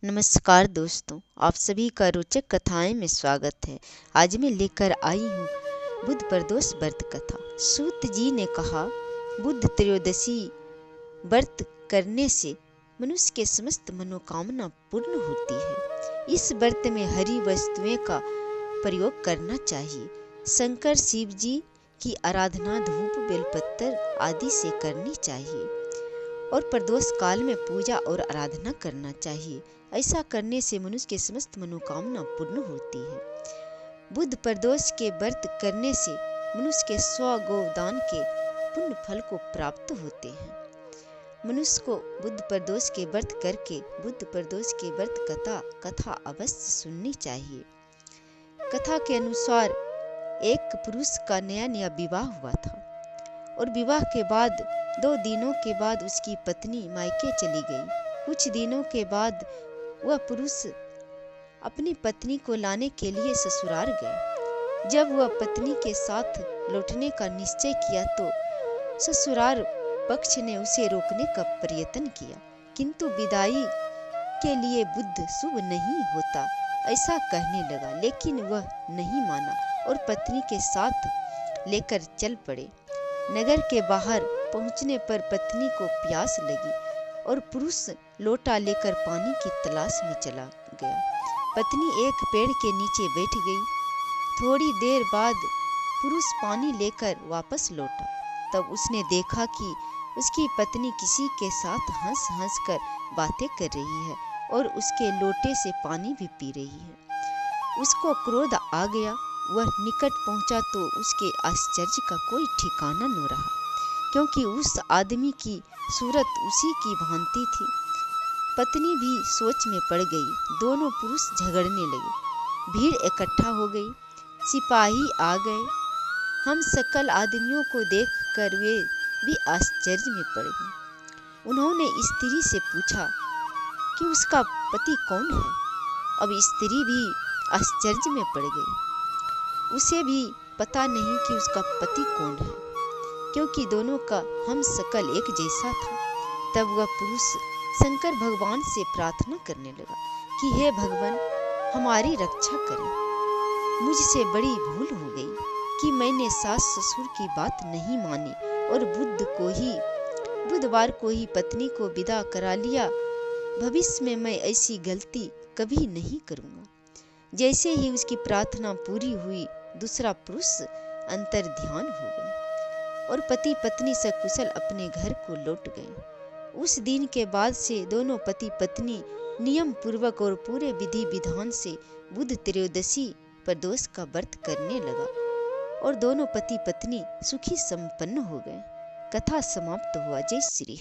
नमस्कार दोस्तों, आप सभी का रोचक कथाएं में स्वागत है। आज मैं लेकर आई हूँ बुध प्रदोष व्रत कथा। सूत जी ने कहा, बुध त्रयोदशी व्रत करने से मनुष्य के समस्त मनोकामना पूर्ण होती है। इस व्रत में हरी वस्तुएं का प्रयोग करना चाहिए। शंकर शिव जी की आराधना धूप बेलपत्र आदि से करनी चाहिए और प्रदोष काल में पूजा और आराधना करना चाहिए। ऐसा करने से मनुष्य के समस्त मनोकामना पूर्ण होती है। बुध प्रदोष के व्रत करने से मनुष्य के 100 गोदान के पुण्य फल को प्राप्त होते हैं। मनुष्य को बुध प्रदोष के व्रत करके बुध प्रदोष के व्रत कथा अवश्य सुननी चाहिए। कथा के अनुसार एक पुरुष का नया विवाह हुआ था और विवाह के बाद 2 दिनों के बाद उसकी पत्नी मायके चली गई। कुछ दिनों के बाद वह पुरुष अपनी पत्नी को लाने के लिए ससुराल गए। जब वह पत्नी के साथ लौटने का निश्चय किया तो ससुराल पक्ष ने उसे रोकने का प्रयत्न किया, किंतु विदाई के लिए बुध शुभ नहीं होता ऐसा कहने लगा, लेकिन वह नहीं माना और पत्नी के साथ लेकर चल पड़े। नगर के बाहर पहुंचने पर पत्नी को प्यास लगी और पुरुष लोटा लेकर पानी की तलाश में चला गया। पत्नी एक पेड़ के नीचे बैठ गई। थोड़ी देर बाद पुरुष पानी लेकर वापस लौटा। तब उसने देखा कि उसकी पत्नी किसी के साथ हंस हंस कर बातें कर रही है और उसके लोटे से पानी भी पी रही है। उसको क्रोध आ गया। वह निकट पहुंचा तो उसके आश्चर्य का कोई ठिकाना न रहा, क्योंकि उस आदमी की सूरत उसी की भांति थी। पत्नी भी सोच में पड़ गई। दोनों पुरुष झगड़ने लगे। भीड़ इकट्ठा हो गई। सिपाही आ गए। हम सकल आदमियों को देखकर वे भी आश्चर्य में पड़ गए। उन्होंने स्त्री से पूछा कि उसका पति कौन है। अब स्त्री भी आश्चर्य में पड़ गई। उसे भी पता नहीं कि उसका पति कौन है, क्योंकि दोनों का हम सकल एक जैसा था। तब वह पुरुष शंकर भगवान से प्रार्थना करने लगा कि हे भगवान, हमारी रक्षा करें। मुझसे बड़ी भूल हो गई कि मैंने सास ससुर की बात नहीं मानी और बुधवार को ही पत्नी को विदा करा लिया। भविष्य में मैं ऐसी गलती कभी नहीं करूँगा। जैसे ही उसकी प्रार्थना पूरी हुई, दूसरा पुरुष अंतर ध्यान हो गया और पति पत्नी सकुशल अपने घर को लौट गए। उस दिन के बाद से दोनों पति पत्नी नियम पूर्वक और पूरे विधि विधान से बुध त्रयोदशी प्रदोष का व्रत करने लगा और दोनों पति पत्नी सुखी संपन्न हो गए। कथा समाप्त हुआ। जय श्री